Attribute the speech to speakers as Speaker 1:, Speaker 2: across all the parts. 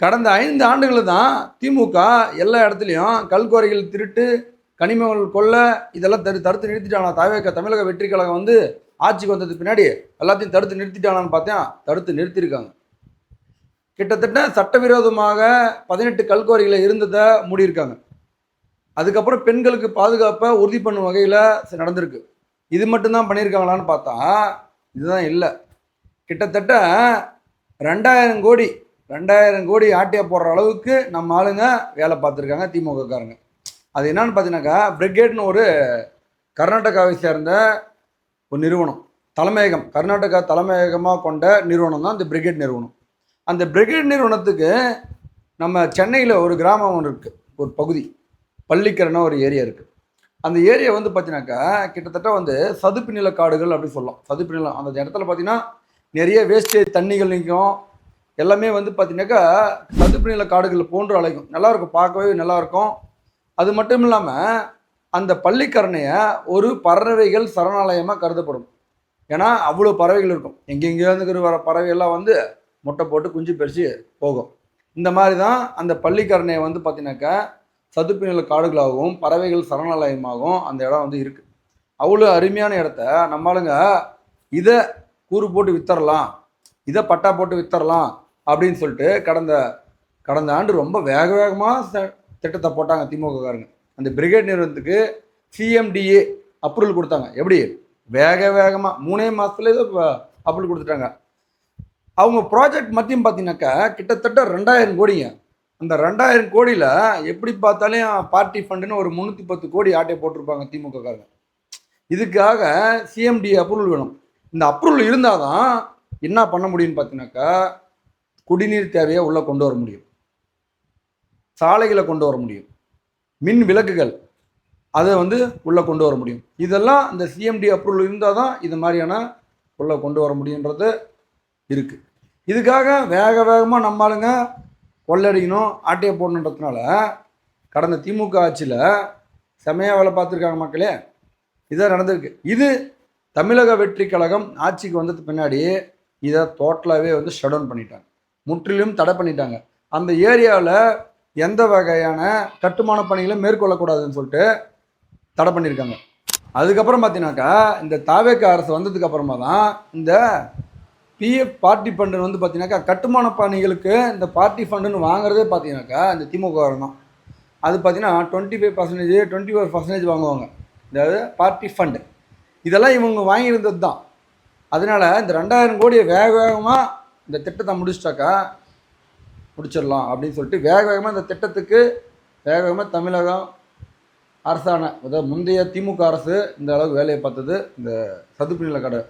Speaker 1: கடந்த 5 ஆண்டுகள் தான் திமுக எல்லா இடத்துலையும் கல்குவாரிகள் திருட்டு, கனிமங்கள் கொள்ளை இதெல்லாம் தடுத்து நிறுத்திட்டானா தமிழக வெற்றி கழகம் வந்து ஆட்சிக்கு வந்ததுக்கு பின்னாடி எல்லாத்தையும் தடுத்து நிறுத்திட்டானான்னு பார்த்தேன். தடுத்து நிறுத்தியிருக்காங்க. கிட்டத்தட்ட சட்டவிரோதமாக 18 கல்குவாரிகளை இருந்ததை மூடியிருக்காங்க. அதுக்கப்புறம் பெண்களுக்கு பாதுகாப்பை உறுதி பண்ணும் வகையில் நடந்திருக்கு. இது மட்டும்தான் பண்ணியிருக்காங்களான்னு பார்த்தா இதுதான் இல்லை. கிட்டத்தட்ட 2000 கோடி ஆட்டியா போடுற அளவுக்கு நம்ம ஆளுங்க வேலை பார்த்துருக்காங்க திமுக காரங்க. அது என்னன்னு பார்த்தீங்கன்னாக்கா, பிரிகேட்னு ஒரு கர்நாடகாவை சேர்ந்த ஒரு நிறுவனம், கர்நாடகா தலைமையகமாக கொண்ட நிறுவனம் தான் இந்த பிரிகேட் நிறுவனம். அந்த பிரிகேட் நிறுவனத்துக்கு நம்ம சென்னையில் ஒரு கிராமம் ஒன்று இருக்குது, ஒரு பகுதி பள்ளிக்கரணை ஒரு ஏரியா இருக்குது. அந்த ஏரியா வந்து பார்த்தீங்கன்னாக்கா கிட்டத்தட்ட வந்து சதுப்பு நில காடுகள் அப்படின்னு சொல்லலாம். சதுப்பு நிலம் அந்த இடத்துல பார்த்தீங்கன்னா நிறைய வேஸ்டேஜ் தண்ணிகள் நிற்கும். எல்லாமே வந்து பார்த்தீங்கன்னாக்கா சதுப்பு நில காடுகள் போன்று அழைக்கும். நல்லாயிருக்கும், பார்க்கவே நல்லாயிருக்கும். அது மட்டும் இல்லாமல் அந்த பள்ளிக்கரணையை ஒரு பறவைகள் சரணாலயமாக கருதப்படும். ஏன்னா அவ்வளோ பறவைகள் இருக்கும். எங்கெங்கேருந்து வர பறவைகள்லாம் வந்து முட்டை போட்டு குஞ்சு பறித்து போகும். இந்த மாதிரி தான் அந்த பள்ளிக்கரணையை வந்து பார்த்தீங்கன்னாக்கா சதுப்பு நில காடுகளாகவும் பறவைகள் சரணாலயமாகவும் அந்த இடம் வந்து இருக்குது. அவ்வளோ அருமையான இடத்த நம்மளுங்க இதை கூறு போட்டு வித்தரலாம், இதை பட்டா போட்டு வித்தரலாம் அப்படின்னு சொல்லிட்டு கடந்த ஆண்டு ரொம்ப வேகமாக திட்டத்தை போட்டாங்க திமுக காரங்க. அந்த பிரிகேட் நிறுவனத்துக்கு சிஎம்டிஏ அப்ரூவல் கொடுத்தாங்க. எப்படி வேகமாக 3 மாதத்துல அப்ரூவல் கொடுத்துட்டாங்க. அவங்க ப்ராஜெக்ட் மத்தியும் பார்த்தீங்கன்னாக்கா கிட்டத்தட்ட 2000 கோடிங்க. அந்த 2000 கோடியில் எப்படி பார்த்தாலும் பார்ட்டி ஃபண்டுன்னு ஒரு 310 கோடி ஆட்டை போட்டிருப்பாங்க திமுக காரங்க. இதுக்காக சிஎம்டி அப்ரூவல் வேணும். இந்த அப்ரூவல் இருந்தால் தான் என்ன பண்ண முடியும்னு பார்த்தீங்கன்னாக்கா, குடிநீர் தேவையை உள்ளே கொண்டு வர முடியும், சாலைகளை கொண்டு வர முடியும், மின் விளக்குகள் அதை வந்து உள்ளே கொண்டு வர முடியும். இதெல்லாம் இந்த சிஎம்டி அப்ரூவல் இருந்தால் தான் இது மாதிரியான உள்ளே கொண்டு வர முடியுன்றது இருக்குது. இதுக்காக வேகமாக நம்மளுங்க கொள்ளடிக்கணும், ஆட்டையை போடணுன்றதுனால கடந்த திமுக ஆட்சியில் செமையாக வேலை பார்த்துருக்காங்க மக்களே. இதான் நடந்திருக்கு. இது தமிழக வெற்றி கழகம் ஆட்சிக்கு வந்ததுக்கு பின்னாடி இதை டோட்டலாகவே வந்து ஷட் டவுன் பண்ணிட்டாங்க, முற்றிலும் தடை பண்ணிட்டாங்க. அந்த ஏரியாவில் எந்த வகையான கட்டுமான பணிகளை மேற்கொள்ளக்கூடாதுன்னு சொல்லிட்டு தடை பண்ணியிருக்காங்க. அதுக்கப்புறம் பார்த்தீங்கன்னாக்கா இந்த தாவேக அரசு வந்ததுக்கு அப்புறமா தான் இந்த பிஎஃப் பார்ட்டி ஃபண்டு வந்து பார்த்தீங்கன்னாக்கா கட்டுமான பணிகளுக்கு இந்த பார்ட்டி ஃபண்டுன்னு வாங்குறதே பார்த்தீங்கன்னாக்கா இந்த திமுக தான். அது பார்த்தீங்கன்னா 25%, 24% வாங்குவாங்க, அதாவது பார்ட்டி ஃபண்டு. இதெல்லாம் இவங்க வாங்கியிருந்தது தான். அதனால் இந்த 2000 கோடியை வேகமாக இந்த திட்டத்தை முடிச்சிடலாம் அப்படின்னு சொல்லிட்டு வேகமாக இந்த திட்டத்துக்கு வேகமாக தமிழகம் அரசான அதாவது முந்தைய திமுக அரசு இந்த அளவுக்கு வேலையை பார்த்தது. இந்த சதுப்பு நில கடை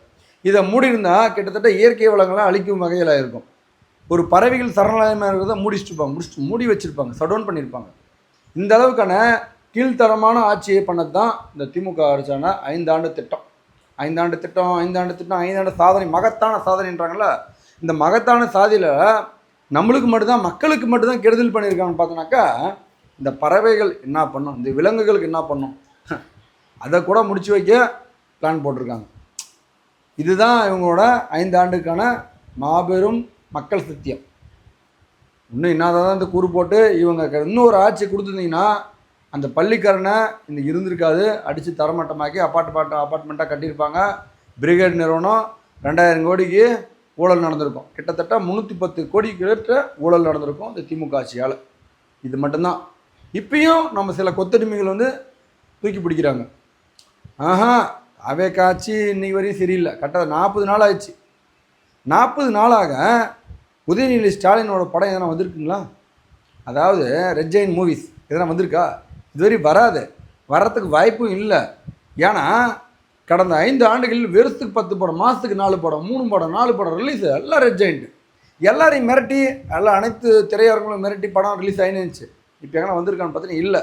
Speaker 1: இதை மூடியிருந்தால் கிட்டத்தட்ட இயற்கை வளங்கள்லாம் அழிக்கும் வகையில் இருக்கும். ஒரு பறவைகள் சரணாலயமாக இருக்கிறத மூடி வச்சுருப்பாங்க, ஷட் டவுன் பண்ணியிருப்பாங்க. இந்த அளவுக்கான கீழ்த்தரமான ஆட்சியை பண்ணது தான் இந்த திமுக அரசான 5 ஆண்டு திட்டம். 5 ஆண்டு திட்டம் 5 ஆண்டு சாதனை, மகத்தான சாதனைன்றாங்கள. இந்த மகத்தான சாதியில் நம்மளுக்கு மட்டும்தான், மக்களுக்கு மட்டும்தான் கெடுதல் பண்ணியிருக்காங்கன்னு பார்த்தோன்னாக்கா, இந்த பறவைகள் என்ன பண்ணும், இந்த விலங்குகளுக்கு என்ன பண்ணும், அதை கூட முடிச்சு வைக்க பிளான் போட்டிருக்காங்க. இதுதான் இவங்களோட 5 ஆண்டுக்கான மாபெரும் மக்கள் சத்தியம். இன்னும் என்னதான் இந்த கூறு போட்டு இவங்க இன்னொரு ஆட்சி கொடுத்துருந்தீங்கன்னா அந்த பள்ளிக்கரணை இந்த இருந்திருக்காது, அடித்து தரமட்டமாக்கி அப்பார்ட்மெண்ட்டாக கட்டியிருப்பாங்க. பிரிகேட் நிறுவனம் 2000 கோடிக்கு ஊழல் நடந்திருக்கும். கிட்டத்தட்ட 310 கோடிக்கு ஊழல் நடந்திருக்கும் இந்த திமுக ஆட்சியால். இது மட்டும்தான். இப்பயும் நம்ம சில கொத்தடிமைகள் வந்து தூக்கி பிடிக்கிறாங்க. அவே காட்சி இன்னைக்கு வரையும் சரியில்லை. கரெக்டாக 40 நாள் ஆயிடுச்சு. 40 நாளாக உதயநிதி ஸ்டாலினோட படம் எதனா வந்திருக்குங்களா? அதாவது ரெட் ஜெயின் மூவிஸ் எதனா வந்திருக்கா? இதுவரை வராது, வர்றதுக்கு வாய்ப்பும் இல்லை. ஏன்னா கடந்த 5 ஆண்டுகளில் வருஷத்துக்கு 10 படம், மாதத்துக்கு 4 படம், 3 படம், 4 படம் ரிலீஸு, எல்லாம் ரெட் ஜெயிண்ட். எல்லாரையும் மிரட்டி, அனைத்து திரையரங்களும் மிரட்டி படம் ரிலீஸ் ஆகினுச்சு. இப்போ எங்கன்னா வந்திருக்கான்னு பார்த்தீங்கன்னா இல்லை.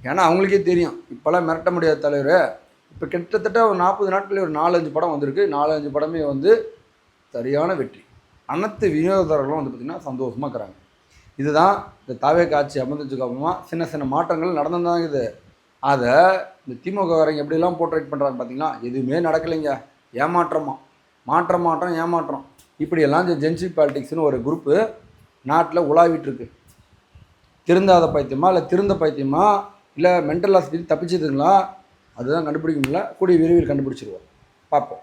Speaker 1: ஏன்னா அவங்களுக்கே தெரியும் இப்போல்லாம் மிரட்ட முடியாத தலைவர். இப்போ கிட்டத்தட்ட ஒரு 40 நாட்களில் ஒரு 4-5 படம் வந்திருக்கு. 4-5 படமே வந்து சரியான வெற்றி. அனைத்து விநியோகதாரர்களும் வந்து பார்த்திங்கன்னா சந்தோஷமாக இருக்கிறாங்க. இதுதான் இந்த தாவேக ஆட்சி அமர்ந்ததுக்கு அப்புறமா சின்ன மாற்றங்கள் நடந்துதான் இருக்குது. அதை இந்த திமுககாரங்க எப்படிலாம் போர்ட்ரேட் பண்ணுறாங்க பார்த்தீங்கன்னா, எதுவுமே நடக்கலைங்க, ஏமாற்றம் இப்படியெல்லாம் இந்த ஜென்சி பாலிடிக்ஸ்னு ஒரு குரூப்பு நாட்டில் உலாவிட்டு இருக்கு. திருந்தாத பைத்தியமா இல்லை திருந்த பைத்தியமா இல்லை மென்டல் ஹாஸ்பிட்டல் தப்பிச்சதுங்களா, அதுதான் கண்டுபிடிக்க முடியல. கூடிய விரைவில் கண்டுபிடிச்சிருவோம். பார்ப்போம்.